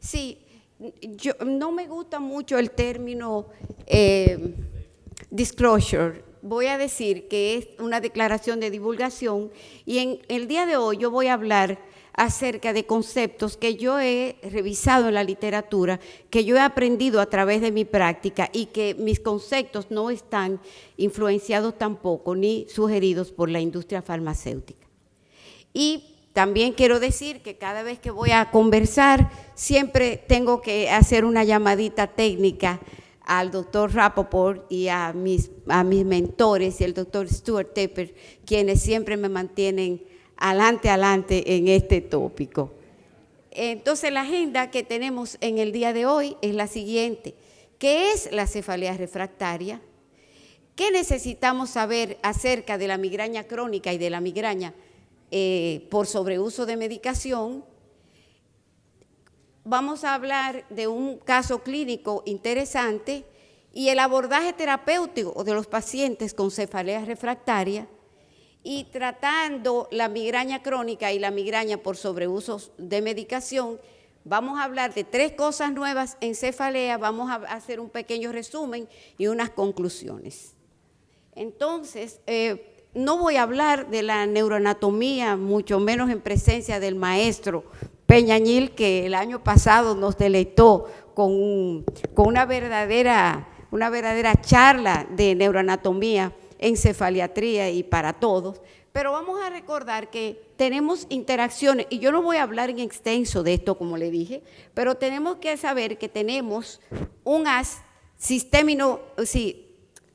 Sí, yo no me gusta mucho el término disclosure. Voy a decir que es una declaración de divulgación y en el día de hoy yo voy a hablar acerca de conceptos que yo he revisado en la literatura, que yo he aprendido a través de mi práctica y que mis conceptos no están influenciados tampoco ni sugeridos por la industria farmacéutica. Y también quiero decir que cada vez que voy a conversar, siempre tengo que hacer una llamadita técnica al doctor Rappaport y a mis mentores y el doctor Stuart Tepper, quienes siempre me mantienen adelante en este tópico. Entonces, la agenda que tenemos en el día de hoy es la siguiente. ¿Qué es la cefalea refractaria? ¿Qué necesitamos saber acerca de la migraña crónica y de la migraña por sobreuso de medicación? Vamos a hablar de un caso clínico interesante y el abordaje terapéutico de los pacientes con cefalea refractaria y tratando la migraña crónica y la migraña por sobreuso de medicación. Vamos a hablar de 3 cosas nuevas en cefalea, vamos a hacer un pequeño resumen y unas conclusiones. Entonces, no voy a hablar de la neuroanatomía, mucho menos en presencia del maestro Peñañil, que el año pasado nos deleitó con una verdadera charla de neuroanatomía, encefaliatría y para todos. Pero vamos a recordar que tenemos interacciones, y yo no voy a hablar en extenso de esto, como le dije, pero tenemos que saber que tenemos un haz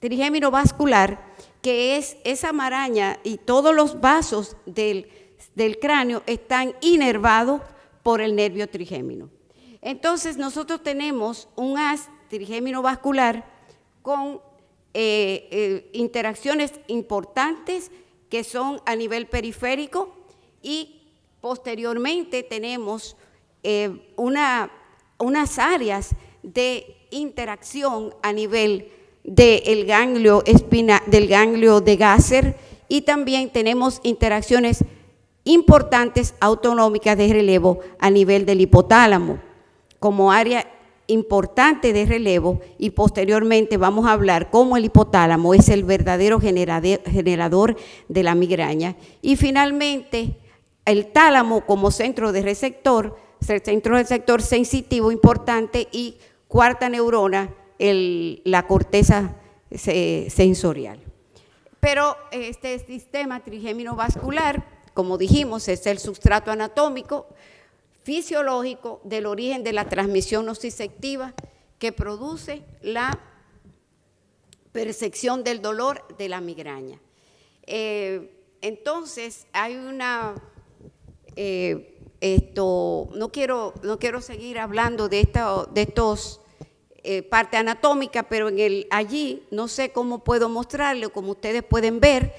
trigémino vascular, que es esa maraña y todos los vasos del cráneo están inervados por el nervio trigémino. Entonces, nosotros tenemos un haz trigémino vascular con interacciones importantes que son a nivel periférico y posteriormente tenemos unas áreas de interacción a nivel del ganglio de Gasser y también tenemos interacciones importantes autonómicas de relevo a nivel del hipotálamo como área importante de relevo, y posteriormente vamos a hablar cómo el hipotálamo es el verdadero generador de la migraña, y finalmente el tálamo como centro receptor sensitivo importante, y cuarta neurona, la corteza sensorial. Pero este sistema trigémino vascular, como dijimos, es el sustrato anatómico fisiológico del origen de la transmisión nociceptiva que produce la percepción del dolor de la migraña. Entonces, hay no quiero seguir hablando de estos parte anatómica, pero allí no sé cómo puedo mostrarle, como ustedes pueden ver,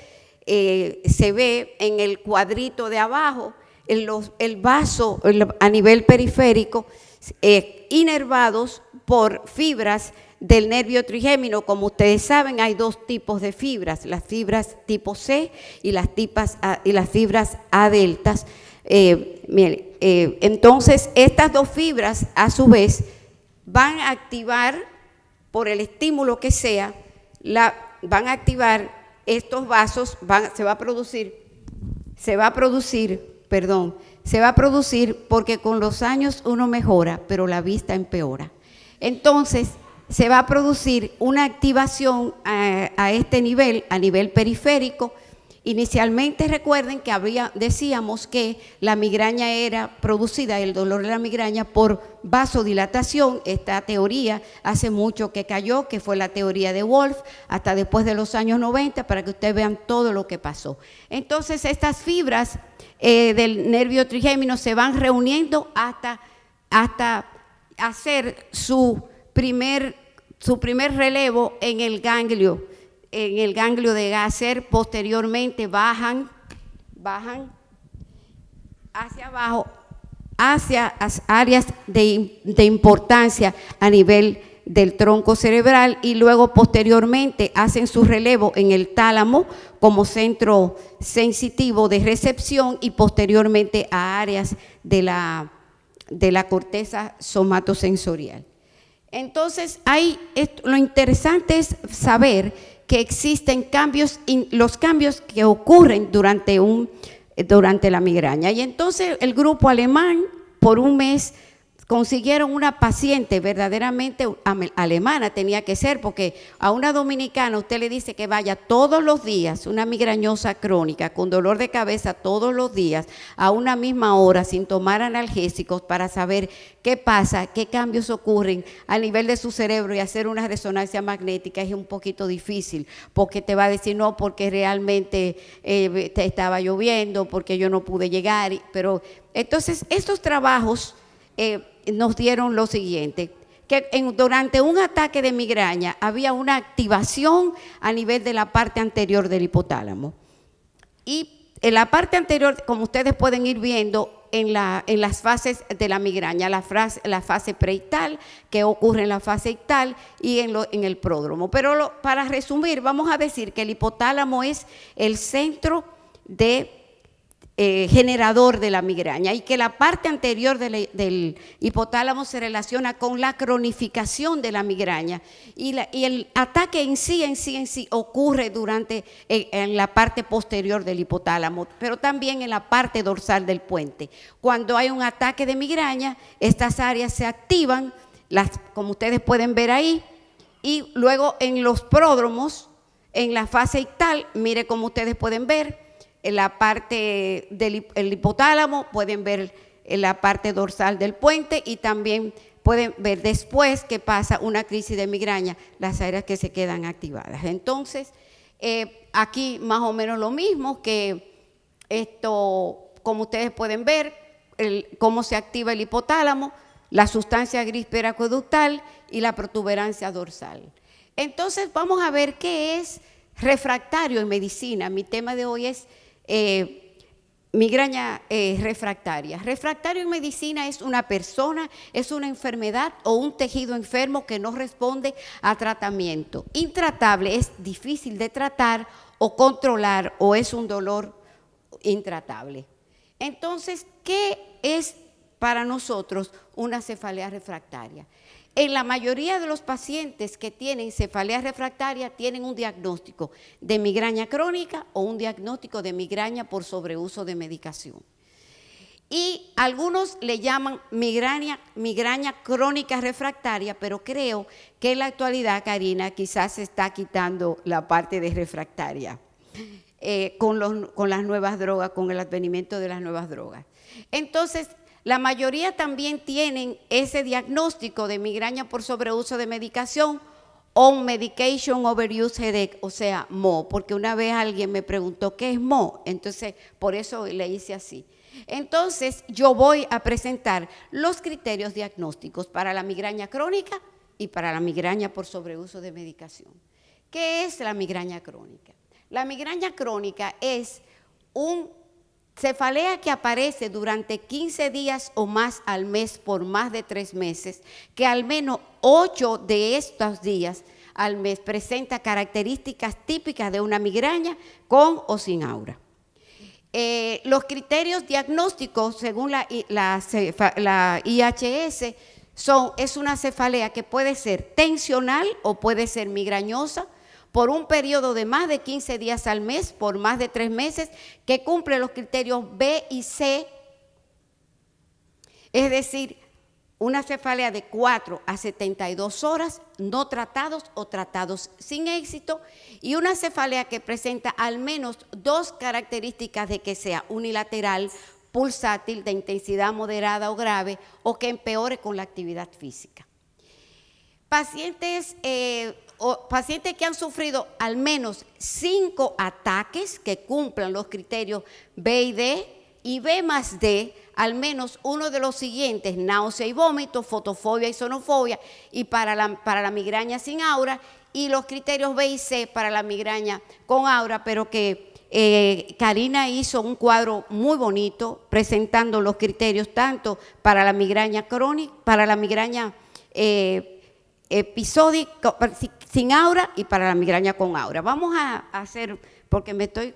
se ve en el cuadrito de abajo el vaso a nivel periférico inervados por fibras del nervio trigémino. Como ustedes saben, hay 2 tipos de fibras, las fibras tipo C y las fibras A deltas. Entonces, estas 2 fibras, a su vez, van a activar, por el estímulo que sea, van a activar estos vasos, se va a producir porque con los años uno mejora, pero la vista empeora. Entonces, se va a producir una activación a este nivel, a nivel periférico. Inicialmente recuerden que decíamos que la migraña era producida, el dolor de la migraña, por vasodilatación. Esta teoría hace mucho que cayó, que fue la teoría de Wolff, hasta después de los años 90, para que ustedes vean todo lo que pasó. Entonces, estas fibras del nervio trigémino se van reuniendo hasta hacer su primer relevo en el ganglio de Gasser. Posteriormente bajan hacia abajo, hacia las áreas de importancia a nivel del tronco cerebral, y luego posteriormente hacen su relevo en el tálamo como centro sensitivo de recepción, y posteriormente a áreas de la de la corteza somatosensorial. Entonces, lo interesante es saber que existen cambios, los cambios que ocurren durante la migraña. Y entonces el grupo alemán, por un mes, consiguieron una paciente verdaderamente alemana, tenía que ser, porque a una dominicana usted le dice que vaya todos los días, una migrañosa crónica, con dolor de cabeza todos los días, a una misma hora, sin tomar analgésicos, para saber qué pasa, qué cambios ocurren a nivel de su cerebro, y hacer una resonancia magnética es un poquito difícil, porque te va a decir no, porque realmente te estaba lloviendo, porque yo no pude llegar, pero entonces estos trabajos nos dieron lo siguiente, que durante un ataque de migraña había una activación a nivel de la parte anterior del hipotálamo. Y en la parte anterior, como ustedes pueden ir viendo, en las fases de la migraña, la fase preictal, que ocurre en la fase ictal y en el pródromo. Pero para resumir, vamos a decir que el hipotálamo es el centro generador de la migraña, y que la parte anterior del hipotálamo se relaciona con la cronificación de la migraña, y el ataque en sí ocurre en la parte posterior del hipotálamo, pero también en la parte dorsal del puente. Cuando hay un ataque de migraña, estas áreas se activan, como ustedes pueden ver ahí, y luego en los pródromos, en la fase ictal, mire como ustedes pueden ver, en la parte del hipotálamo, pueden ver en la parte dorsal del puente, y también pueden ver después que pasa una crisis de migraña, las áreas que se quedan activadas. Entonces, aquí más o menos lo mismo, que esto, como ustedes pueden ver, cómo se activa el hipotálamo, la sustancia gris periacueductal y la protuberancia dorsal. Entonces, vamos a ver qué es refractario en medicina. Mi tema de hoy es migraña refractaria. Refractario en medicina es una persona, es una enfermedad o un tejido enfermo que no responde a tratamiento. Intratable es difícil de tratar o controlar, o es un dolor intratable. Entonces, ¿qué es para nosotros una cefalea refractaria? En la mayoría de los pacientes que tienen cefalea refractaria tienen un diagnóstico de migraña crónica o un diagnóstico de migraña por sobreuso de medicación. Y algunos le llaman migraña crónica refractaria, pero creo que en la actualidad, Karina, quizás se está quitando la parte de refractaria con las nuevas drogas, con el advenimiento de las nuevas drogas. Entonces, la mayoría también tienen ese diagnóstico de migraña por sobreuso de medicación o medication overuse headache, o sea, MO, porque una vez alguien me preguntó qué es MO, entonces por eso le hice así. Entonces yo voy a presentar los criterios diagnósticos para la migraña crónica y para la migraña por sobreuso de medicación. ¿Qué es la migraña crónica? La migraña crónica es cefalea que aparece durante 15 días o más al mes por más de 3 meses, que al menos 8 de estos días al mes presenta características típicas de una migraña con o sin aura. Los criterios diagnósticos según la IHS es una cefalea que puede ser tensional o puede ser migrañosa, por un periodo de más de 15 días al mes, por más de 3 meses, que cumple los criterios B y C, es decir, una cefalea de 4 a 72 horas, no tratados o tratados sin éxito, y una cefalea que presenta al menos 2 características de que sea unilateral, pulsátil, de intensidad moderada o grave, o que empeore con la actividad física. Pacientes que han sufrido al menos 5 ataques que cumplan los criterios B y D, y B más D, al menos uno de los siguientes: náusea y vómito, fotofobia y sonofobia, y para la migraña sin aura, y los criterios B y C para la migraña con aura, pero que Karina hizo un cuadro muy bonito presentando los criterios tanto para la migraña crónica, para la migraña episódica sin aura y para la migraña con aura. Vamos a hacer, porque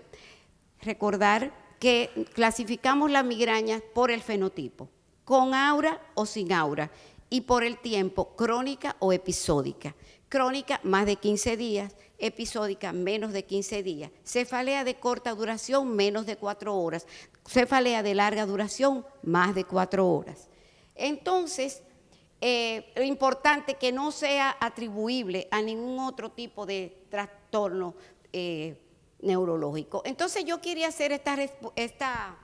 recordar que clasificamos la migraña por el fenotipo. con aura o sin aura, y por el tiempo, crónica o episódica. Crónica, más de 15 días, episódica, menos de 15 días. Cefalea de corta duración, menos de 4 horas. Cefalea de larga duración, más de 4 horas. Entonces, lo importante que no sea atribuible a ningún otro tipo de trastorno neurológico. Entonces, yo quería hacer esta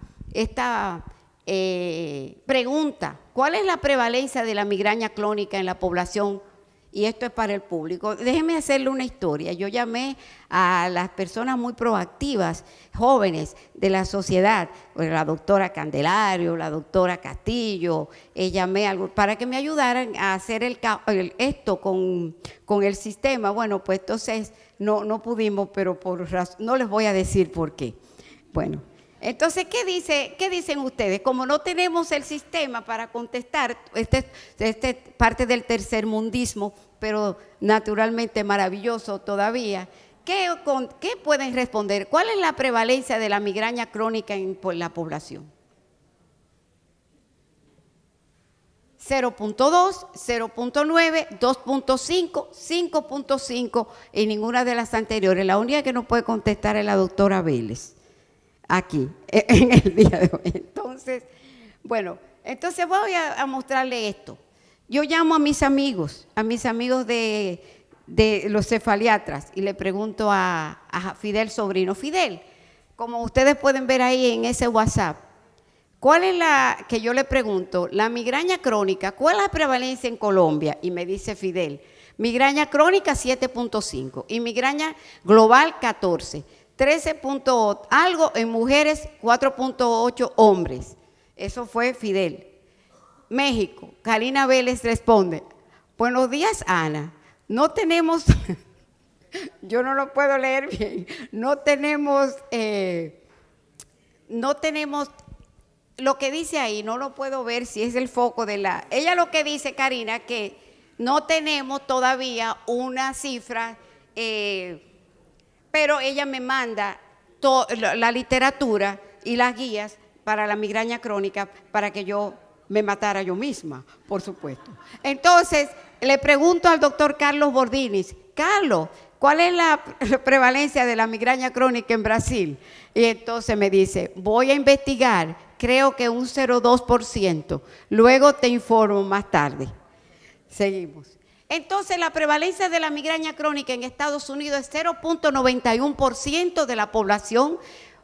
pregunta: ¿cuál es la prevalencia de la migraña crónica en la población? Y esto es para el público. Déjenme hacerle una historia. Yo llamé a las personas muy proactivas, jóvenes de la sociedad, la doctora Candelario, la doctora Castillo, llamé para que me ayudaran a hacer esto con el sistema. Bueno, pues entonces no pudimos, pero no les voy a decir por qué. Bueno. Entonces, ¿qué dicen ustedes? Como no tenemos el sistema para contestar, este parte del tercermundismo, pero naturalmente maravilloso todavía, ¿qué pueden responder? ¿Cuál es la prevalencia de la migraña crónica en la población? 0.2, 0.9, 2.5, 5.5 y ninguna de las anteriores. La única que no puede contestar es la doctora Vélez. Aquí, en el día de hoy. Entonces, bueno, voy a mostrarle esto. Yo llamo a mis amigos de los cefaliatras y le pregunto a Fidel Sobrino: Fidel, como ustedes pueden ver ahí en ese WhatsApp, ¿cuál es que yo le pregunto, la migraña crónica, cuál es la prevalencia en Colombia? Y me dice Fidel, migraña crónica 7.5 y migraña global 14. 13.8 algo en mujeres, 4.8 hombres. Eso fue Fidel. México, Karina Vélez responde: buenos días, Ana. No tenemos, yo no lo puedo leer bien, no tenemos lo que dice ahí, no lo puedo ver si es el foco de ella lo que dice, Karina, que no tenemos todavía una cifra, pero ella me manda la literatura y las guías para la migraña crónica para que yo me matara yo misma, por supuesto. Entonces, le pregunto al doctor Carlos Bordinis: Carlos, ¿cuál es la prevalencia de la migraña crónica en Brasil? Y entonces me dice: voy a investigar, creo que un 0.2%, luego te informo más tarde. Seguimos. Entonces, la prevalencia de la migraña crónica en Estados Unidos es 0.91% de la población,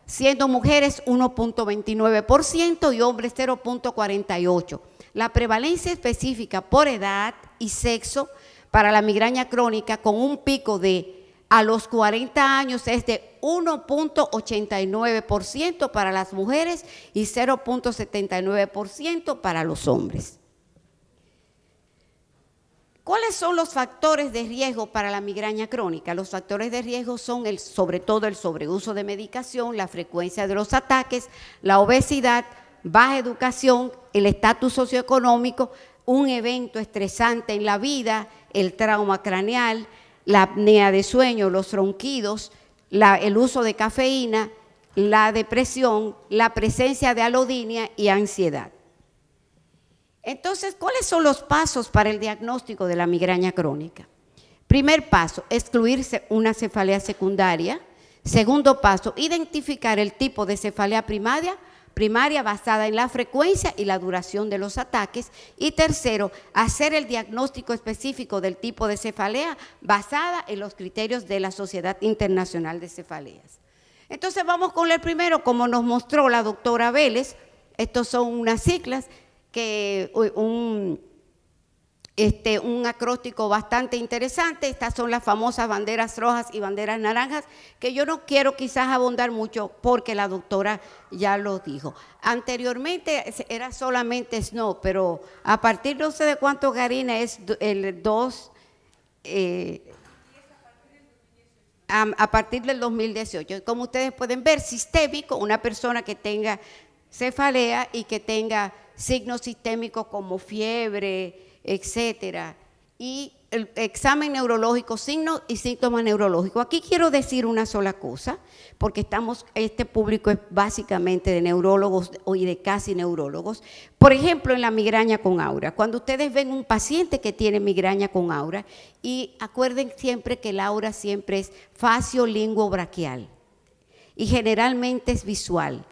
siendo mujeres 1.29% y hombres 0.48%. La prevalencia específica por edad y sexo para la migraña crónica con un pico a los 40 años es de 1.89% para las mujeres y 0.79% para los hombres. ¿Cuáles son los factores de riesgo para la migraña crónica? Los factores de riesgo son sobre todo el sobreuso de medicación, la frecuencia de los ataques, la obesidad, baja educación, el estatus socioeconómico, un evento estresante en la vida, el trauma craneal, la apnea de sueño, los ronquidos, el uso de cafeína, la depresión, la presencia de alodinia y ansiedad. Entonces, ¿cuáles son los pasos para el diagnóstico de la migraña crónica? Primer paso, excluirse una cefalea secundaria. Segundo paso, identificar el tipo de cefalea primaria basada en la frecuencia y la duración de los ataques. Y tercero, hacer el diagnóstico específico del tipo de cefalea basada en los criterios de la Sociedad Internacional de Cefaleas. Entonces, vamos con el primero, como nos mostró la doctora Vélez. Estos son unas siglas, un acróstico bastante interesante. Estas son las famosas banderas rojas y banderas naranjas, que yo no quiero quizás abundar mucho porque la doctora ya lo dijo. Anteriormente era solamente SNO, pero a partir no sé de cuánto, Karina, es el 2, a partir del 2018. Como ustedes pueden ver, sistémico, una persona que tenga cefalea y que tenga signos sistémicos como fiebre, etcétera, y el examen neurológico, signos y síntomas neurológicos. Aquí quiero decir una sola cosa, porque este público es básicamente de neurólogos y de casi neurólogos. Por ejemplo, en la migraña con aura, cuando ustedes ven un paciente que tiene migraña con aura, y acuerden siempre que el aura siempre es facio-linguo-braquial y generalmente es visual.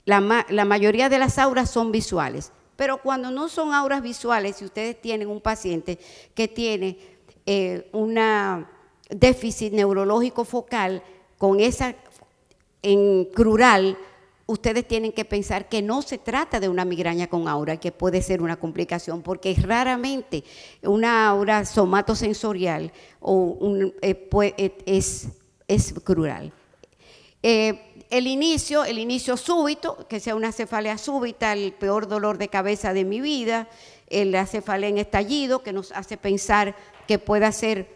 La mayoría de las auras son visuales. Pero cuando no son auras visuales, si ustedes tienen un paciente que tiene un déficit neurológico focal con esa en crural, ustedes tienen que pensar que no se trata de una migraña con aura, que puede ser una complicación, porque es raramente una aura somatosensorial es crural. El inicio súbito, que sea una cefalea súbita, el peor dolor de cabeza de mi vida, la cefalea en estallido, que nos hace pensar que pueda ser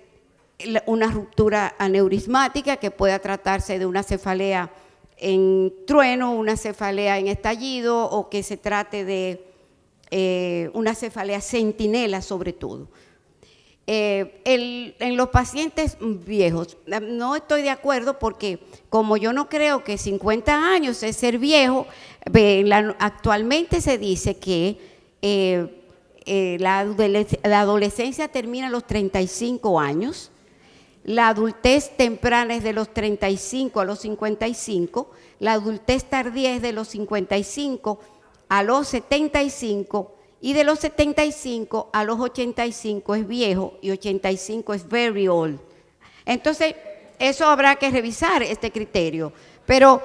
una ruptura aneurismática, que pueda tratarse de una cefalea en trueno, una cefalea en estallido, o que se trate de una cefalea centinela sobre todo. En los pacientes viejos, no estoy de acuerdo porque como yo no creo que 50 años es ser viejo, actualmente se dice que la adolescencia termina a los 35 años, la adultez temprana es de los 35 a los 55, la adultez tardía es de los 55 a los 75, y de los 75 a los 85 es viejo y 85 es very old. Entonces, eso habrá que revisar este criterio. Pero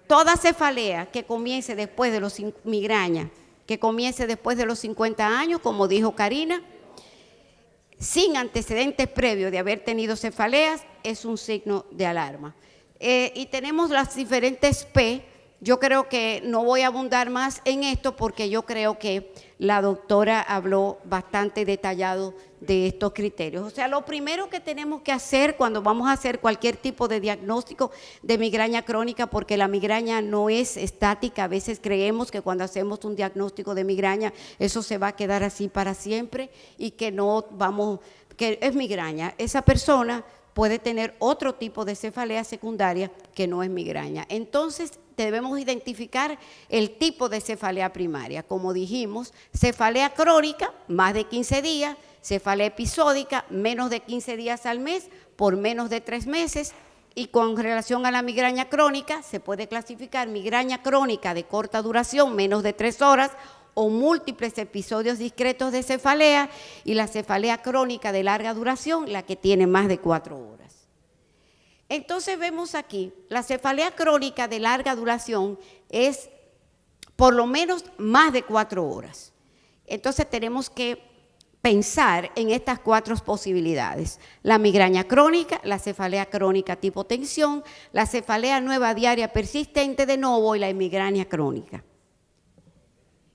toda cefalea que comience después de los migraña, que comience después de los 50 años, como dijo Karina, sin antecedentes previos de haber tenido cefaleas, es un signo de alarma. Y tenemos las diferentes P. Yo creo que no voy a abundar más en esto porque yo creo que la doctora habló bastante detallado de estos criterios. O sea, lo primero que tenemos que hacer cuando vamos a hacer cualquier tipo de diagnóstico de migraña crónica, porque la migraña no es estática, a veces creemos que cuando hacemos un diagnóstico de migraña eso se va a quedar así para siempre y que no vamos, que es migraña. Esa persona puede tener otro tipo de cefalea secundaria que no es migraña. Entonces, debemos identificar el tipo de cefalea primaria. Como dijimos, cefalea crónica, más de 15 días, cefalea episódica, menos de 15 días al mes, por menos de 3 meses. Y con relación a la migraña crónica, se puede clasificar migraña crónica de corta duración, menos de 3 horas, o múltiples episodios discretos de cefalea, y la cefalea crónica de larga duración, la que tiene más de 4 horas. Entonces vemos aquí, la cefalea crónica de larga duración es por lo menos más de 4 horas. Entonces tenemos que pensar en estas 4 posibilidades: la migraña crónica, la cefalea crónica tipo tensión, la cefalea nueva diaria persistente de novo y la migraña crónica.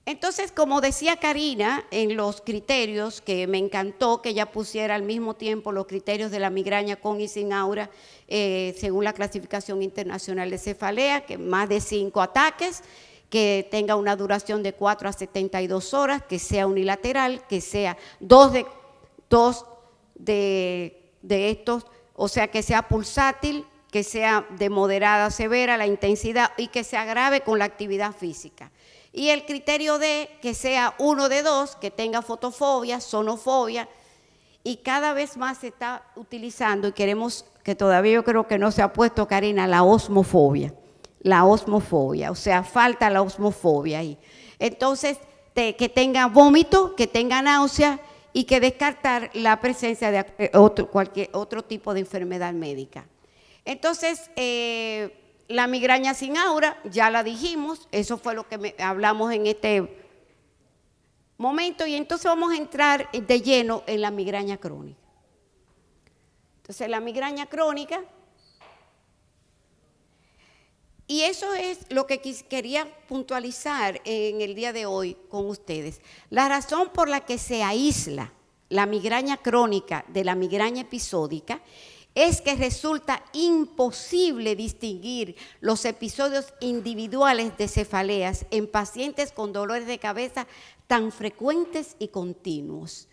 Entonces, como decía Karina, en los criterios, que me encantó que ella pusiera al mismo tiempo los criterios de la migraña con y sin aura, según la clasificación internacional de cefalea, que más de 5 ataques, que tenga una duración de 4 a 72 horas, que sea unilateral, que sea dos de estos, o sea, que sea pulsátil, que sea de moderada a severa la intensidad y que se agrave con la actividad física. Y el criterio D, que sea 1 de 2, que tenga fotofobia, sonofobia, y cada vez más se está utilizando, y queremos, que todavía yo creo que no se ha puesto, Karina, la osmofobia. La osmofobia, o sea, falta la osmofobia ahí. Entonces, que tenga vómito, que tenga náusea y que descartar la presencia de cualquier otro tipo de enfermedad médica. Entonces, la migraña sin aura, ya la dijimos, eso fue lo que hablamos en este momento, y entonces vamos a entrar de lleno en la migraña crónica. Entonces, la migraña crónica, y eso es lo que quería puntualizar en el día de hoy con ustedes. La razón por la que se aísla la migraña crónica de la migraña episódica es que resulta imposible distinguir los episodios individuales de cefaleas en pacientes con dolores de cabeza tan frecuentes y continuos.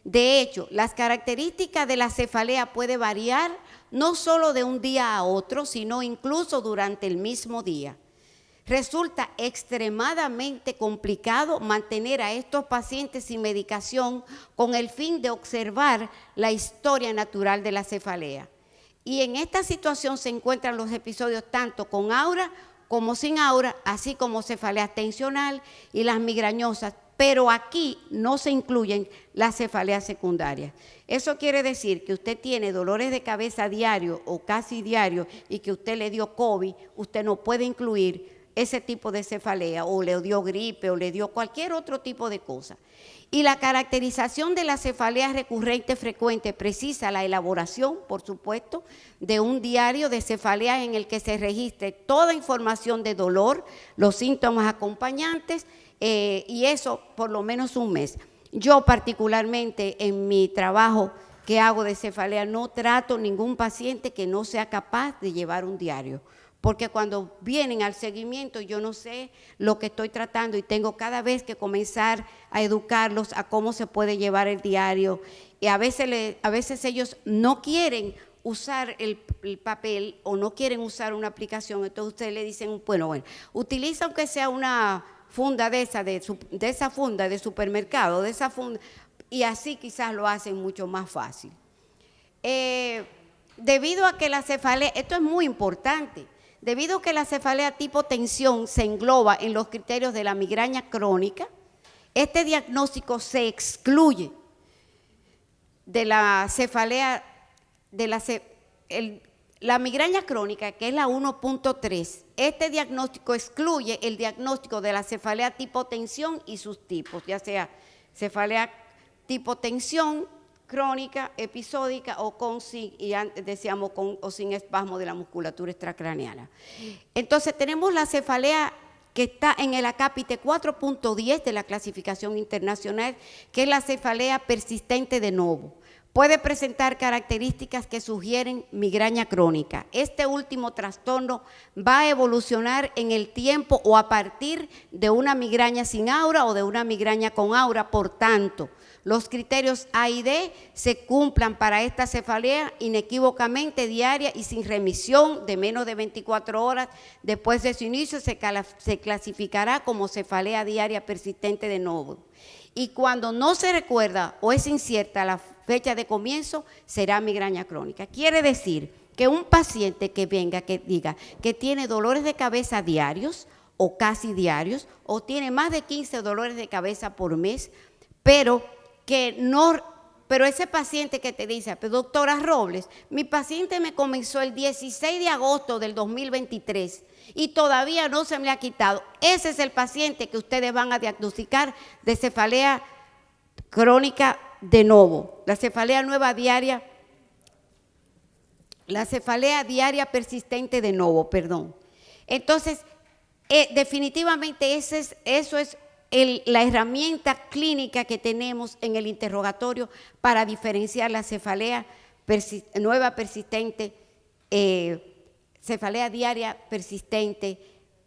De hecho, las características de la cefalea puede variar no solo de un día a otro, sino incluso durante el mismo día. Resulta extremadamente complicado mantener a estos pacientes sin medicación con el fin de observar la historia natural de la cefalea. Y en esta situación se encuentran los episodios tanto con aura como sin aura, así como cefalea tensional y las migrañosas, pero aquí no se incluyen las cefaleas secundarias. Eso quiere decir que usted tiene dolores de cabeza diario o casi diario y que usted le dio COVID, usted no puede incluir ese tipo de cefalea, o le dio gripe, o le dio cualquier otro tipo de cosa. Y la caracterización de la cefalea recurrente frecuente precisa la elaboración, por supuesto, de un diario de cefalea en el que se registre toda información de dolor, los síntomas acompañantes, y eso por lo menos un mes. Yo particularmente en mi trabajo que hago de cefalea no trato ningún paciente que no sea capaz de llevar un diario, porque cuando vienen al seguimiento yo no sé lo que estoy tratando y tengo cada vez que comenzar a educarlos a cómo se puede llevar el diario, y a veces ellos no quieren usar el papel o no quieren usar una aplicación, entonces ustedes le dicen, bueno, utiliza aunque sea una funda de esa funda de supermercado, de esa funda, y así quizás lo hacen mucho más fácil. Debido a que la cefalea, esto es muy importante, debido a que la cefalea tipo tensión se engloba en los criterios de la migraña crónica, este diagnóstico se excluye de la cefalea, la migraña crónica, que es la 1.3. Este diagnóstico excluye el diagnóstico de la cefalea tipo tensión y sus tipos, ya sea cefalea tipo tensión, crónica, episódica o con sin, y decíamos con o sin espasmo de la musculatura extracraneana. Entonces tenemos la cefalea que está en el acápite 4.10 de la clasificación internacional, que es la cefalea persistente de novo. Puede presentar características que sugieren migraña crónica. Este último trastorno va a evolucionar en el tiempo o a partir de una migraña sin aura o de una migraña con aura. Por tanto, los criterios A y D se cumplan para esta cefalea inequívocamente diaria y sin remisión de menos de 24 horas después de su inicio. Se clasificará como cefalea diaria persistente de novo. Y cuando no se recuerda o es incierta la fecha de comienzo, será migraña crónica. Quiere decir que un paciente que venga, que diga que tiene dolores de cabeza diarios o casi diarios, o tiene más de 15 dolores de cabeza por mes, pero ese paciente que te dice, doctora Robles, mi paciente me comenzó el 16 de agosto del 2023 y todavía no se me ha quitado. Ese es el paciente que ustedes van a diagnosticar de cefalea crónica de novo, la cefalea nueva diaria, la cefalea diaria persistente de novo, perdón. Entonces, definitivamente eso es la herramienta clínica que tenemos en el interrogatorio para diferenciar la cefalea nueva persistente, cefalea diaria persistente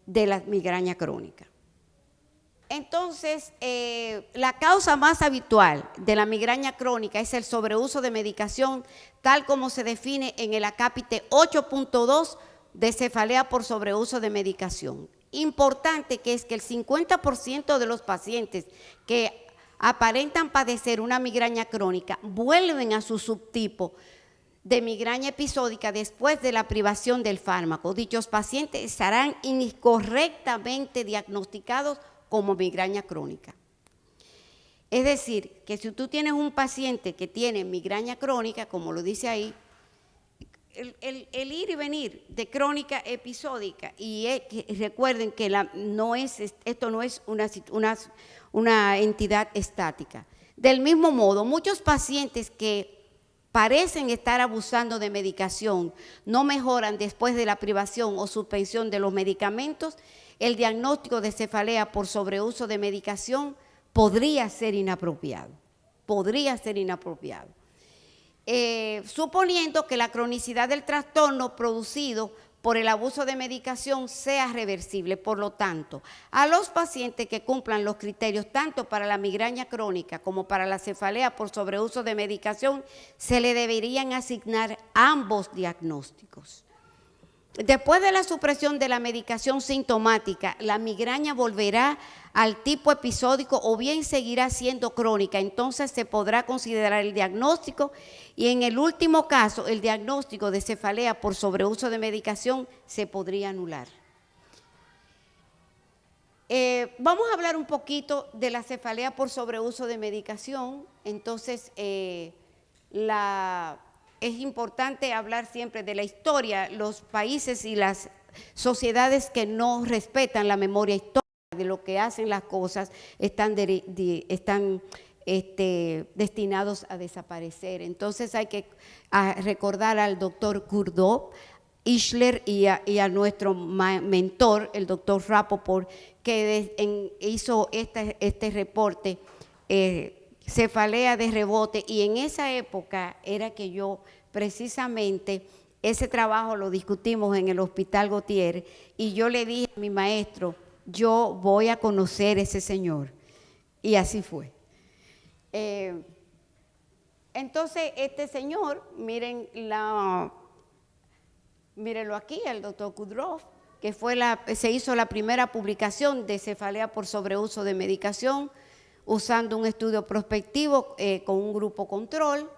de la migraña crónica. Entonces, la causa más habitual de la migraña crónica es el sobreuso de medicación, tal como se define en el acápite 8.2 de cefalea por sobreuso de medicación. Importante que es que el 50% de los pacientes que aparentan padecer una migraña crónica vuelven a su subtipo de migraña episódica después de la privación del fármaco. Dichos pacientes estarán incorrectamente diagnosticados como migraña crónica. Es decir, que si tú tienes un paciente que tiene migraña crónica, como lo dice ahí, el ir y venir de crónica episódica, y recuerden que esto no es una entidad estática. Del mismo modo, muchos pacientes que parecen estar abusando de medicación no mejoran después de la privación o suspensión de los medicamentos. El diagnóstico de cefalea por sobreuso de medicación podría ser inapropiado. suponiendo que la cronicidad del trastorno producido por el abuso de medicación sea reversible. Por lo tanto, a los pacientes que cumplan los criterios tanto para la migraña crónica como para la cefalea por sobreuso de medicación, se le deberían asignar ambos diagnósticos. Después de la supresión de la medicación sintomática, la migraña volverá al tipo episódico o bien seguirá siendo crónica. Entonces se podrá considerar el diagnóstico y en el último caso el diagnóstico de cefalea por sobreuso de medicación se podría anular. Vamos a hablar un poquito de la cefalea por sobreuso de medicación. Entonces es importante hablar siempre de la historia. Los países y las sociedades que no respetan la memoria histórica de lo que hacen las cosas están destinados a desaparecer. Entonces hay que recordar al doctor Kurdov, Ischler y a nuestro mentor, el doctor Rapoport, que hizo este reporte, cefalea de rebote, y en esa época era que yo precisamente ese trabajo lo discutimos en el Hospital Gautier y yo le dije a mi maestro, yo voy a conocer a ese señor, y así fue. Entonces este señor, mírenlo aquí, el doctor Kudrov, que se hizo la primera publicación de cefalea por sobreuso de medicación usando un estudio prospectivo con un grupo control,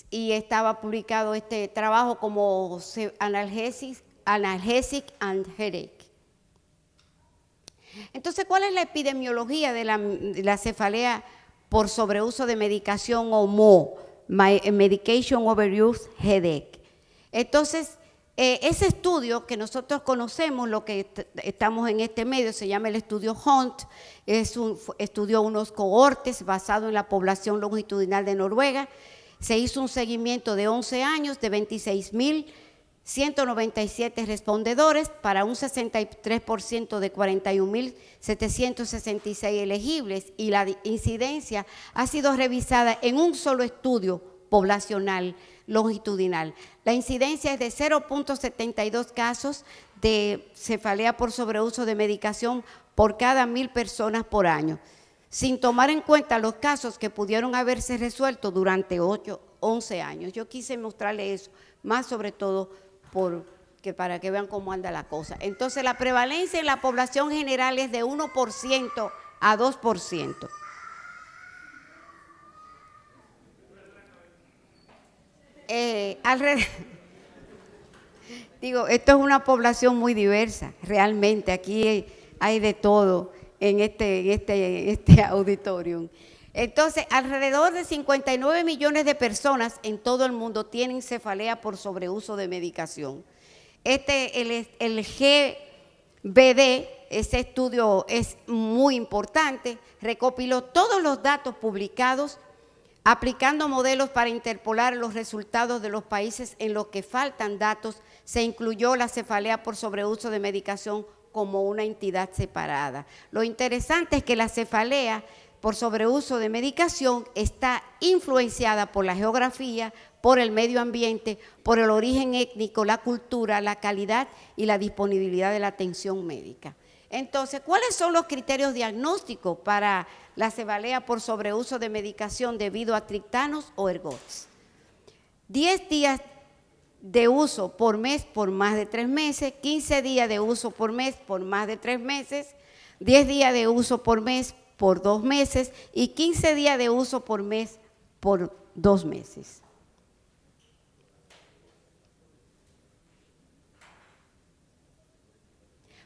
y estaba publicado este trabajo como Analgesic and Headache. Entonces, ¿cuál es la epidemiología de la cefalea por sobreuso de medicación o MO, Medication Overuse Headache? Entonces, ese estudio que nosotros conocemos, lo que estamos en este medio, se llama el estudio Hunt, estudió unos cohortes basado en la población longitudinal de Noruega. Se hizo un seguimiento de 11 años de 26.197 respondedores para un 63% de 41.766 elegibles, y la incidencia ha sido revisada en un solo estudio poblacional longitudinal. La incidencia es de 0.72 casos de cefalea por sobreuso de medicación por cada 1,000 personas por año, sin tomar en cuenta los casos que pudieron haberse resuelto durante 11 años. Yo quise mostrarles eso, más sobre todo para que vean cómo anda la cosa. Entonces, la prevalencia en la población general es de 1% a 2%. Digo, esto es una población muy diversa, realmente, aquí hay de todo en este auditorium. Entonces, alrededor de 59 millones de personas en todo el mundo tienen cefalea por sobreuso de medicación. El GBD, ese estudio es muy importante, recopiló todos los datos publicados, aplicando modelos para interpolar los resultados de los países en los que faltan datos. Se incluyó la cefalea por sobreuso de medicación como una entidad separada. Lo interesante es que la cefalea por sobreuso de medicación está influenciada por la geografía, por el medio ambiente, por el origen étnico, la cultura, la calidad y la disponibilidad de la atención médica. Entonces, ¿cuáles son los criterios diagnósticos para la cefalea por sobreuso de medicación debido a triptanos o ergots? 10 días de uso por mes por más de 3 meses, 15 días de uso por mes por más de 3 meses, 10 días de uso por mes por 2 meses y 15 días de uso por mes por 2 meses.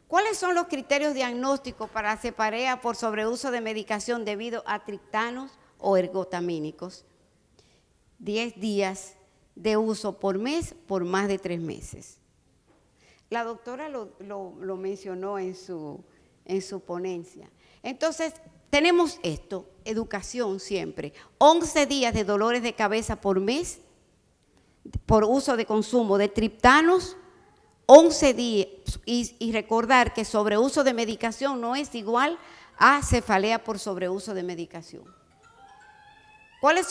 ¿Cuáles son los criterios diagnósticos para la cefalea por sobreuso de medicación debido a triptanos o ergotamínicos? 10 días de uso por mes por más de 3 meses. La doctora lo mencionó en su ponencia. Entonces, tenemos esto, educación siempre. 11 días de dolores de cabeza por mes por uso de consumo de triptanos, 11 días, y recordar que sobreuso de medicación no es igual a cefalea por sobreuso de medicación. ¿Cuáles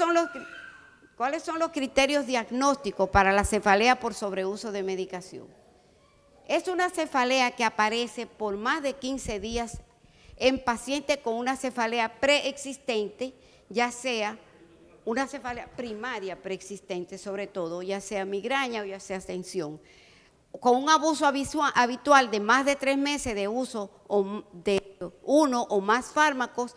son los criterios diagnósticos para la cefalea por sobreuso de medicación? Es una cefalea que aparece por más de 15 días en pacientes con una cefalea preexistente, ya sea una cefalea primaria preexistente sobre todo, ya sea migraña o ya sea tensión, con un abuso habitual de más de 3 meses de uso de uno o más fármacos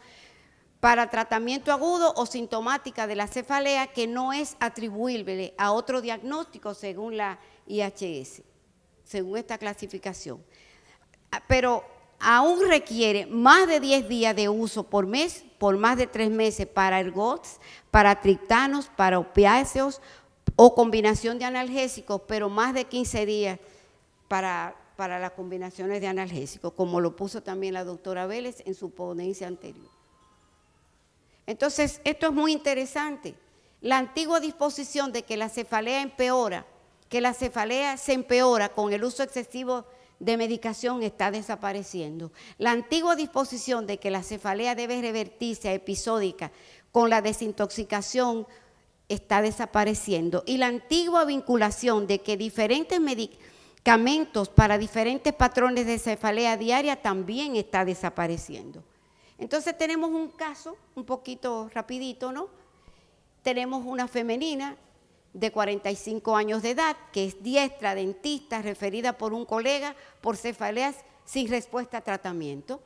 para tratamiento agudo o sintomática de la cefalea que no es atribuible a otro diagnóstico según la IHS, según esta clasificación. Pero aún requiere más de 10 días de uso por mes, por más de 3 meses para ergots, para triptanos, para opiáceos o combinación de analgésicos, pero más de 15 días para las combinaciones de analgésicos, como lo puso también la doctora Vélez en su ponencia anterior. Entonces, esto es muy interesante. La antigua disposición de que la cefalea empeora, que la cefalea se empeora con el uso excesivo de medicación está desapareciendo. La antigua disposición de que la cefalea debe revertirse a episódica con la desintoxicación está desapareciendo. Y la antigua vinculación de que diferentes medicamentos para diferentes patrones de cefalea diaria también está desapareciendo. Entonces tenemos un caso, un poquito rapidito, ¿no? Tenemos una femenina de 45 años de edad, que es diestra, dentista, referida por un colega por cefaleas sin respuesta a tratamiento.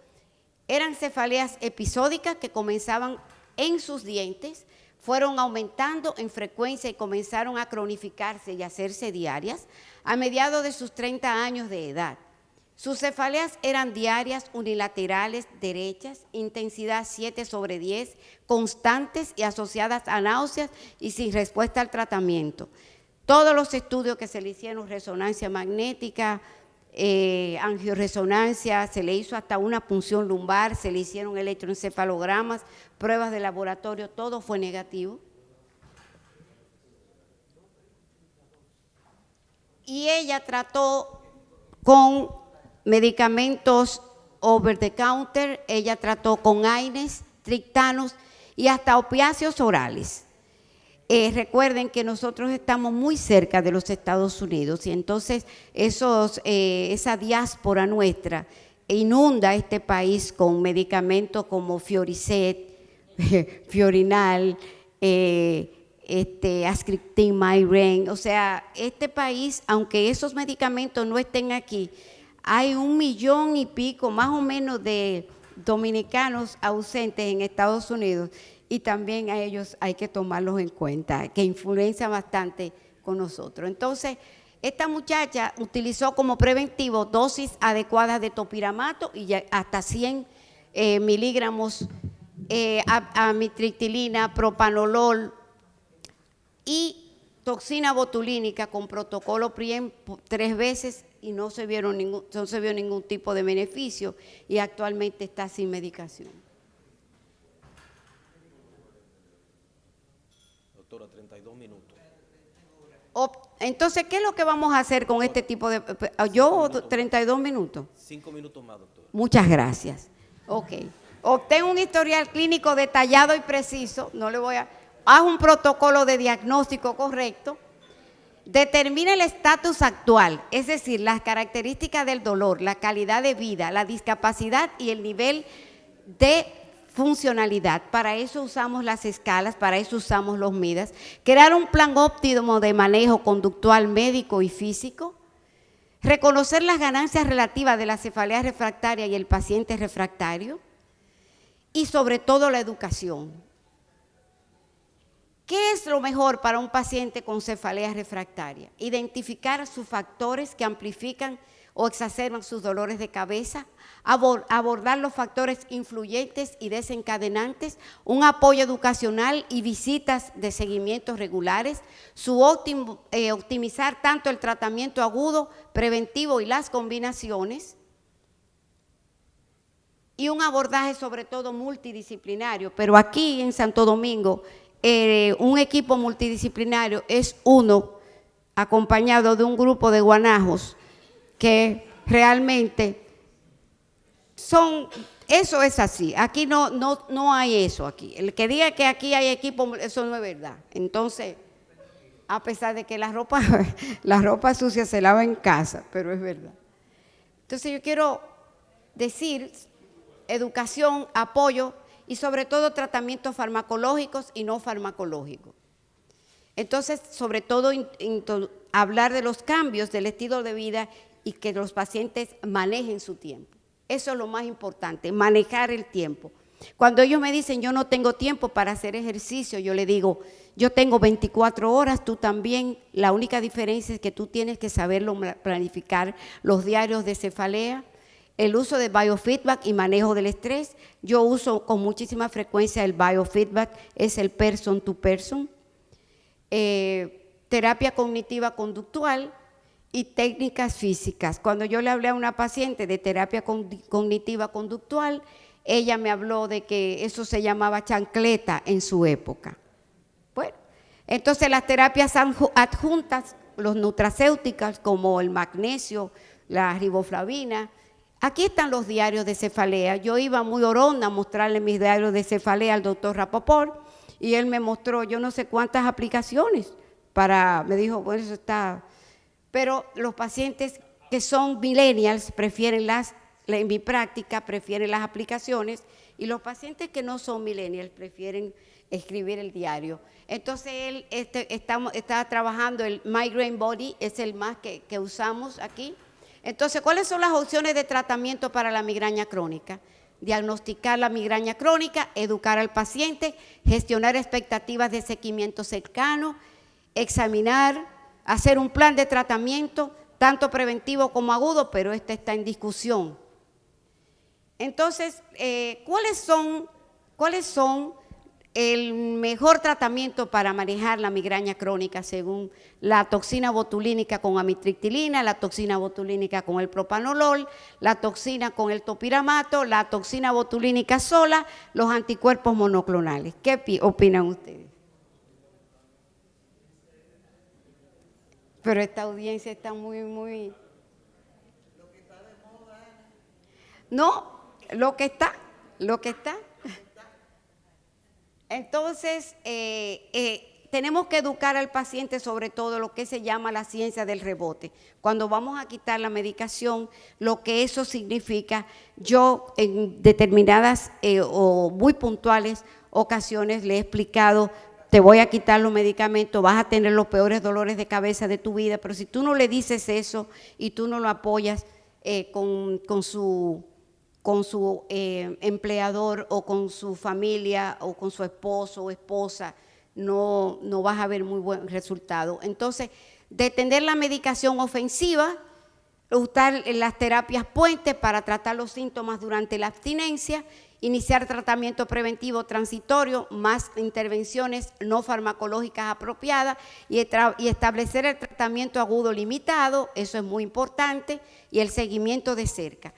Eran cefaleas episódicas que comenzaban en sus dientes, fueron aumentando en frecuencia y comenzaron a cronificarse y a hacerse diarias a mediados de sus 30 años de edad. Sus cefaleas eran diarias, unilaterales, derechas, intensidad 7/10, constantes y asociadas a náuseas y sin respuesta al tratamiento. Todos los estudios que se le hicieron, resonancia magnética, angioresonancia, se le hizo hasta una punción lumbar, se le hicieron electroencefalogramas, pruebas de laboratorio, todo fue negativo. Y ella trató con medicamentos over the counter, ella trató con AINES, triptanos y hasta opiáceos orales. Recuerden que nosotros estamos muy cerca de los Estados Unidos y entonces esa diáspora nuestra inunda este país con medicamentos como Fioricet, Fiorinal, Ascriptin, Myren. O sea, este país, aunque esos medicamentos no estén aquí, hay 1 millón y pico, más o menos, de dominicanos ausentes en Estados Unidos y también a ellos hay que tomarlos en cuenta, que influencian bastante con nosotros. Entonces, esta muchacha utilizó como preventivo dosis adecuadas de topiramato y hasta 100 miligramos amitriptilina, propanolol y toxina botulínica con protocolo PRIEM 3 veces y no se vio ningún tipo de beneficio y actualmente está sin medicación. Doctora, 32 minutos. Entonces, ¿qué es lo que vamos a hacer con este tipo de... Yo, 32 minutos. 5 minutos más, doctora. Muchas gracias. Ok. Obtén un historial clínico detallado y preciso. Haz un protocolo de diagnóstico correcto. Determina el estatus actual, es decir, las características del dolor, la calidad de vida, la discapacidad y el nivel de funcionalidad. Para eso usamos las escalas, para eso usamos los MIDAS. Crear un plan óptimo de manejo conductual médico y físico. Reconocer las ganancias relativas de la cefalea refractaria y el paciente refractario. Y sobre todo la educación. ¿Qué es lo mejor para un paciente con cefalea refractaria? Identificar sus factores que amplifican o exacerban sus dolores de cabeza, abordar los factores influyentes y desencadenantes, un apoyo educacional y visitas de seguimiento regulares, optimizar tanto el tratamiento agudo, preventivo y las combinaciones, y un abordaje sobre todo multidisciplinario. Pero aquí en Santo Domingo, un equipo multidisciplinario es uno acompañado de un grupo de guanajos que realmente eso es así. Aquí no hay eso aquí. El que diga que aquí hay equipo, eso no es verdad. Entonces, a pesar de que la ropa sucia se lava en casa, pero es verdad. Entonces yo quiero decir educación, apoyo y sobre todo tratamientos farmacológicos y no farmacológicos. Entonces, sobre todo hablar de los cambios del estilo de vida y que los pacientes manejen su tiempo. Eso es lo más importante, manejar el tiempo. Cuando ellos me dicen, yo no tengo tiempo para hacer ejercicio, yo le digo, yo tengo 24 horas, tú también. La única diferencia es que tú tienes que saberlo planificar, los diarios de cefalea, el uso de biofeedback y manejo del estrés. Yo uso con muchísima frecuencia el biofeedback, es el person to person. Terapia cognitiva conductual y técnicas físicas. Cuando yo le hablé a una paciente de terapia cognitiva conductual, ella me habló de que eso se llamaba chancleta en su época. Bueno, entonces las terapias adjuntas, los nutracéuticas como el magnesio, la riboflavina. Aquí están los diarios de cefalea. Yo iba muy oronda a mostrarle mis diarios de cefalea al doctor Rapoport y él me mostró yo no sé cuántas aplicaciones me dijo, bueno, eso está. Pero los pacientes que son millennials prefieren en mi práctica prefieren las aplicaciones y los pacientes que no son millennials prefieren escribir el diario. Entonces él está trabajando el Migraine Body, es el más que usamos aquí. Entonces, ¿cuáles son las opciones de tratamiento para la migraña crónica? Diagnosticar la migraña crónica, educar al paciente, gestionar expectativas de seguimiento cercano, examinar, hacer un plan de tratamiento, tanto preventivo como agudo, pero este está en discusión. Entonces, ¿cuáles son el mejor tratamiento para manejar la migraña crónica según la toxina botulínica con amitriptilina, la toxina botulínica con el propanolol, la toxina con el topiramato, la toxina botulínica sola, los anticuerpos monoclonales? ¿Qué opinan ustedes? Pero esta audiencia está muy... Lo que está de moda. No, lo que está. Entonces, tenemos que educar al paciente sobre todo lo que se llama la ciencia del rebote. Cuando vamos a quitar la medicación, lo que eso significa, yo en determinadas o muy puntuales ocasiones le he explicado, te voy a quitar los medicamentos, vas a tener los peores dolores de cabeza de tu vida, pero si tú no le dices eso y tú no lo apoyas con su empleador o con su familia o con su esposo o esposa, no vas a ver muy buen resultado. Entonces, detener la medicación ofensiva, usar las terapias puentes para tratar los síntomas durante la abstinencia, iniciar tratamiento preventivo transitorio, más intervenciones no farmacológicas apropiadas y establecer el tratamiento agudo limitado, eso es muy importante, y el seguimiento de cerca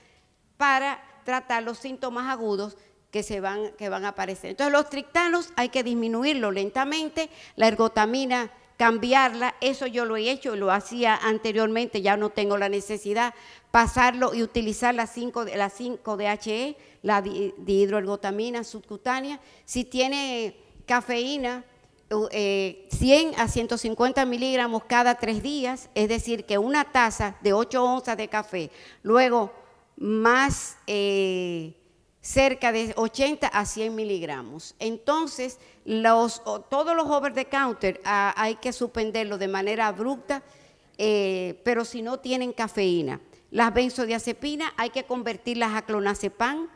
para tratar los síntomas agudos que van a aparecer. Entonces, los triptanos hay que disminuirlo lentamente, la ergotamina cambiarla, eso yo lo he hecho, lo hacía anteriormente, ya no tengo la necesidad, pasarlo y utilizar la 5-DHE, la dihidroergotamina subcutánea. Si tiene cafeína, 100 a 150 miligramos cada 3 días, es decir, que una taza de 8 onzas de café, luego más cerca de 80 a 100 miligramos. Entonces, todos los over the counter hay que suspenderlo de manera abrupta, pero si no tienen cafeína. Las benzodiazepinas hay que convertirlas a clonazepam,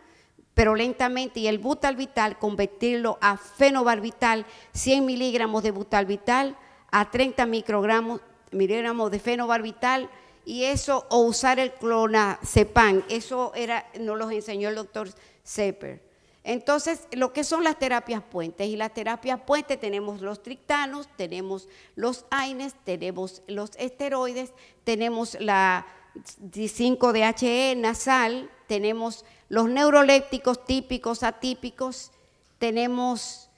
pero lentamente, y el butalvital convertirlo a fenobarbital, 100 miligramos de butalvital a 30 miligramos de fenobarbital, y eso, o usar el clonazepam, eso nos los enseñó el doctor Sepper. Entonces, lo que son las terapias puentes, y las terapias puentes tenemos los triptanos, tenemos los AINES, tenemos los esteroides, tenemos la 5-DHE nasal, tenemos los neurolépticos típicos, atípicos, tenemos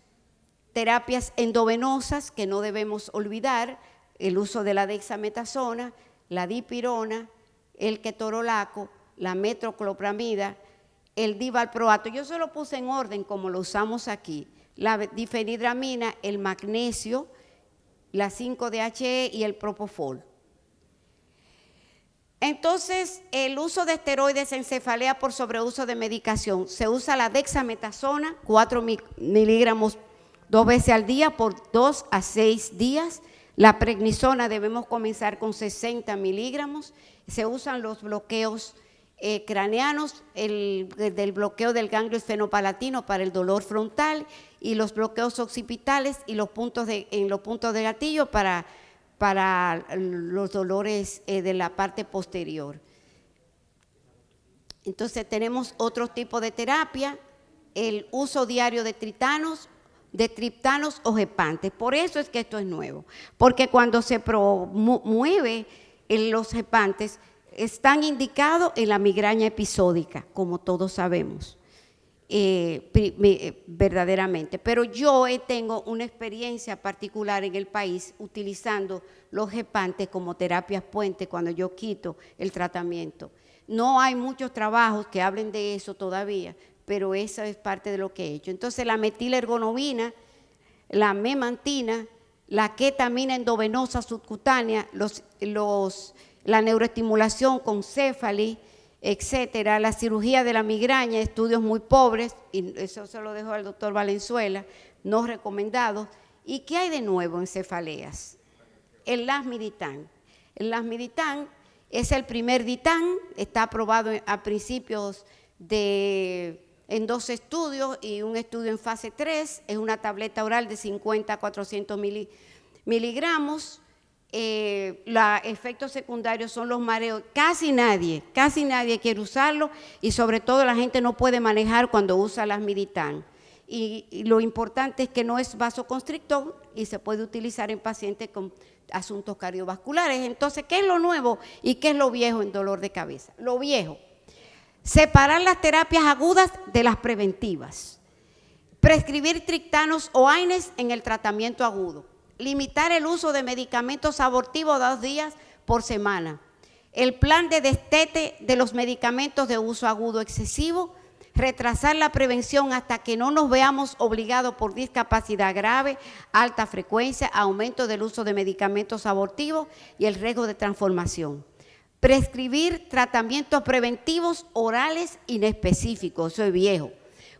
terapias endovenosas que no debemos olvidar, el uso de la dexametasona, la dipirona, el ketorolaco, la metoclopramida, el divalproato. Yo se lo puse en orden como lo usamos aquí. La difenhidramina, el magnesio, la 5-DHE y el propofol. Entonces, el uso de esteroides en cefalea por sobreuso de medicación. Se usa la dexametasona, 4 miligramos 2 veces al día por 2 a 6 días. La prednisona debemos comenzar con 60 miligramos. Se usan los bloqueos craneanos, del bloqueo del ganglio esfenopalatino para el dolor frontal y los bloqueos occipitales y en los puntos de gatillo para los dolores de la parte posterior. Entonces tenemos otro tipo de terapia, el uso diario de triptanos o gepantes. Por eso es que esto es nuevo, porque cuando se promueve los gepantes están indicados en la migraña episódica, como todos sabemos. Verdaderamente, pero yo tengo una experiencia particular en el país utilizando los gepantes como terapias puente cuando yo quito el tratamiento. No hay muchos trabajos que hablen de eso todavía, pero eso es parte de lo que he hecho. Entonces la metilergonovina, la memantina, la ketamina endovenosa subcutánea, la neuroestimulación con céfali, etcétera, la cirugía de la migraña, estudios muy pobres, y eso se lo dejo al doctor Valenzuela, no recomendados. ¿Y qué hay de nuevo en cefaleas? El lasmiditán. El lasmiditán es el primer ditán, está aprobado a principios en 2 estudios y un estudio en fase 3, es una tableta oral de 50 a 400 miligramos. Los efectos secundarios son los mareos. Casi nadie quiere usarlo y sobre todo la gente no puede manejar cuando usa lasmiditán. Y lo importante es que no es vasoconstrictor y se puede utilizar en pacientes con asuntos cardiovasculares. Entonces, ¿qué es lo nuevo y qué es lo viejo en dolor de cabeza? Lo viejo, separar las terapias agudas de las preventivas, prescribir triptanos o AINES en el tratamiento agudo, limitar el uso de medicamentos abortivos 2 días por semana, el plan de destete de los medicamentos de uso agudo excesivo, retrasar la prevención hasta que no nos veamos obligados por discapacidad grave, alta frecuencia, aumento del uso de medicamentos abortivos y el riesgo de transformación. Prescribir tratamientos preventivos orales inespecíficos, eso es viejo.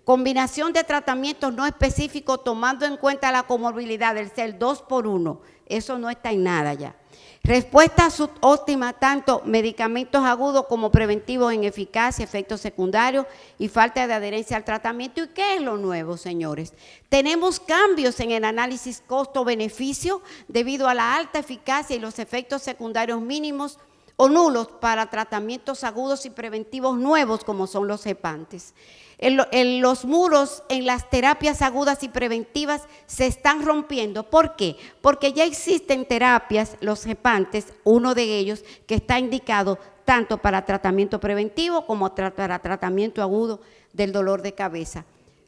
Combinación de tratamientos no específicos tomando en cuenta la comorbilidad del ser 2x1, eso no está en nada ya. Respuesta subóptima tanto medicamentos agudos como preventivos en eficacia, efectos secundarios y falta de adherencia al tratamiento. ¿Y qué es lo nuevo, señores? Tenemos cambios en el análisis costo-beneficio debido a la alta eficacia y los efectos secundarios mínimos o nulos para tratamientos agudos y preventivos nuevos como son los gepantes. Los muros en las terapias agudas y preventivas se están rompiendo. ¿Por qué? Porque ya existen terapias, los gepantes, uno de ellos que está indicado tanto para tratamiento preventivo como para tratamiento agudo del dolor de cabeza.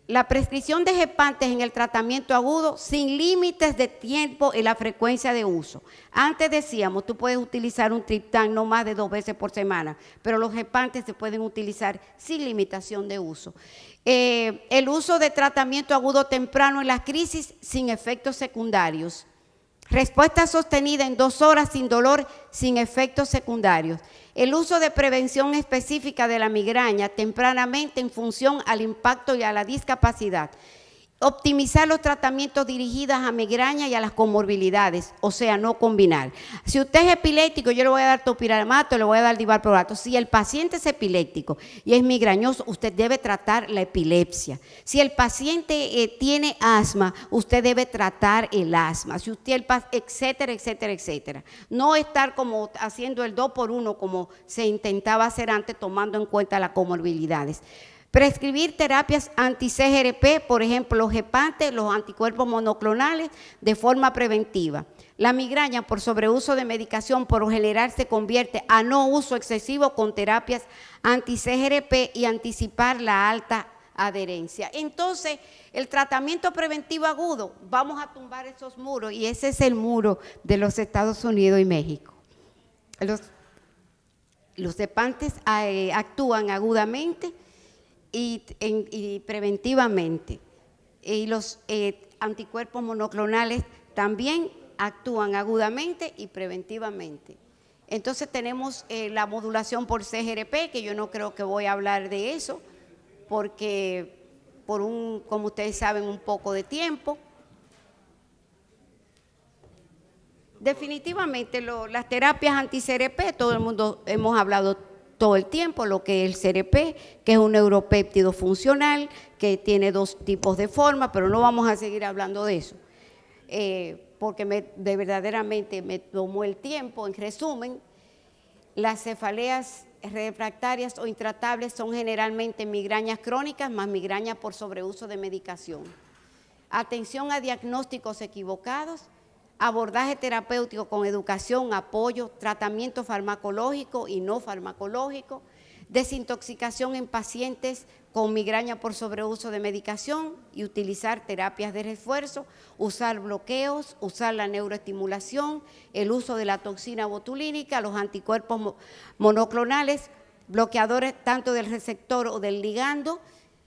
La prescripción de gepantes en el tratamiento agudo sin límites de tiempo y la frecuencia de uso. Antes decíamos, tú puedes utilizar un triptán no más de 2 veces por semana, pero los gepantes se pueden utilizar sin limitación de uso. El uso de tratamiento agudo temprano en las crisis sin efectos secundarios. Respuesta sostenida en 2 horas sin dolor, sin efectos secundarios. El uso de prevención específica de la migraña tempranamente en función al impacto y a la discapacidad. Optimizar los tratamientos dirigidos a migraña y a las comorbilidades, o sea, no combinar. Si usted es epiléptico, yo le voy a dar topiramato, le voy a dar divalproato. Si el paciente es epiléptico y es migrañoso, usted debe tratar la epilepsia. Si el paciente tiene asma, usted debe tratar el asma. Si usted, etcétera, etcétera, etcétera. No estar como haciendo el 2x1 como se intentaba hacer antes, tomando en cuenta las comorbilidades. Prescribir terapias anti-CGRP, por ejemplo, los gepantes, los anticuerpos monoclonales, de forma preventiva. La migraña por sobreuso de medicación por lo general se convierte a no uso excesivo con terapias anti-CGRP y anticipar la alta adherencia. Entonces, el tratamiento preventivo agudo, vamos a tumbar esos muros y ese es el muro de los Estados Unidos y México. Los gepantes actúan agudamente y preventivamente. Y los anticuerpos monoclonales también actúan agudamente y preventivamente. Entonces tenemos la modulación por CGRP, que yo no creo que voy a hablar de eso, porque como ustedes saben, un poco de tiempo. Definitivamente las terapias anti-CRP, todo el mundo hemos hablado todo el tiempo, lo que es el CRP, que es un neuropéptido funcional, que tiene dos tipos de forma, pero no vamos a seguir hablando de eso, porque verdaderamente me tomó el tiempo. En resumen, las cefaleas refractarias o intratables son generalmente migrañas crónicas más migrañas por sobreuso de medicación. Atención a diagnósticos equivocados, abordaje terapéutico con educación, apoyo, tratamiento farmacológico y no farmacológico, desintoxicación en pacientes con migraña por sobreuso de medicación y utilizar terapias de refuerzo, usar bloqueos, usar la neuroestimulación, el uso de la toxina botulínica, los anticuerpos monoclonales, bloqueadores tanto del receptor o del ligando,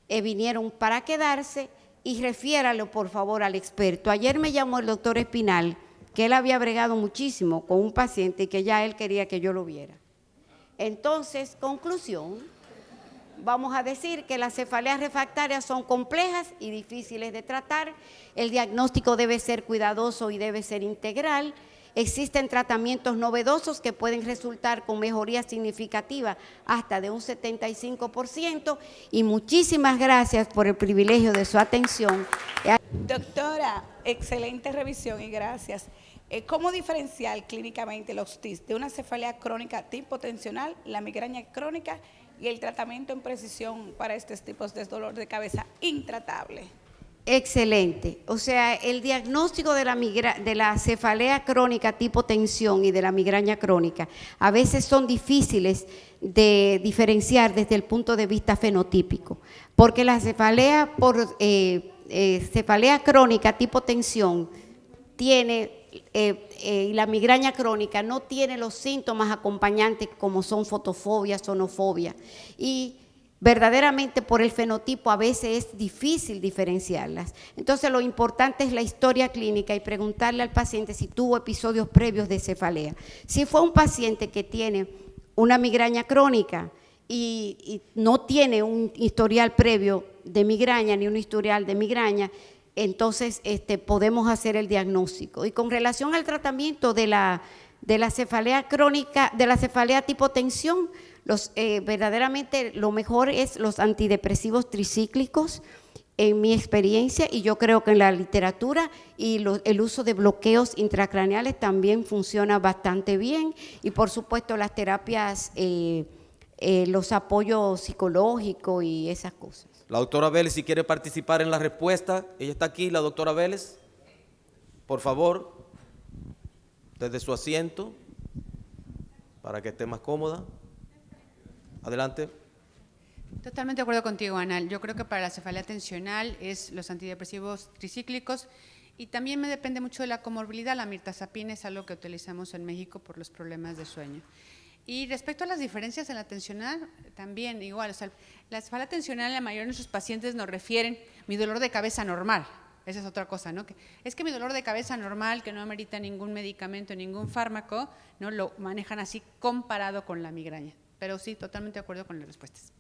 vinieron para quedarse, y refiéralo por favor al experto. Ayer me llamó el doctor Espinal, que él había bregado muchísimo con un paciente y que ya él quería que yo lo viera. Entonces, conclusión, vamos a decir que las cefaleas refractarias son complejas y difíciles de tratar. El diagnóstico debe ser cuidadoso y debe ser integral. Existen tratamientos novedosos que pueden resultar con mejoría significativa hasta de un 75%, y muchísimas gracias por el privilegio de su atención. Doctora, excelente revisión y gracias. ¿Cómo diferenciar clínicamente los TIS de una cefalea crónica tipo tensional, la migraña crónica y el tratamiento en precisión para estos tipos de dolor de cabeza intratable? Excelente. O sea, el diagnóstico de la cefalea crónica tipo tensión y de la migraña crónica a veces son difíciles de diferenciar desde el punto de vista fenotípico, porque la cefalea crónica tipo tensión tiene y la migraña crónica no tiene los síntomas acompañantes como son fotofobia, sonofobia, y verdaderamente por el fenotipo a veces es difícil diferenciarlas. Entonces lo importante es la historia clínica y preguntarle al paciente si tuvo episodios previos de cefalea. Si fue un paciente que tiene una migraña crónica y no tiene un historial previo de migraña ni un historial de migraña, entonces podemos hacer el diagnóstico. Y con relación al tratamiento de la cefalea crónica, de la cefalea tipo tensión, verdaderamente lo mejor es los antidepresivos tricíclicos, en mi experiencia, y yo creo que en la literatura, y el uso de bloqueos intracraneales también funciona bastante bien, y por supuesto las terapias, los apoyos psicológicos y esas cosas. La doctora Vélez, si quiere participar en la respuesta, ella está aquí, la doctora Vélez, por favor, desde su asiento, para que esté más cómoda. Adelante. Totalmente de acuerdo contigo, Ana. Yo creo que para la cefalea tensional es los antidepresivos tricíclicos, y también me depende mucho de la comorbilidad. La mirtazapina es algo que utilizamos en México por los problemas de sueño. Y respecto a las diferencias en la tensional, también igual, o sea, la cefalea tensional, la mayoría de nuestros pacientes nos refieren mi dolor de cabeza normal. Esa es otra cosa, ¿no? Es que mi dolor de cabeza normal, que no amerita ningún medicamento, ningún fármaco, ¿no? Lo manejan así comparado con la migraña. Pero sí, totalmente de acuerdo con las respuestas.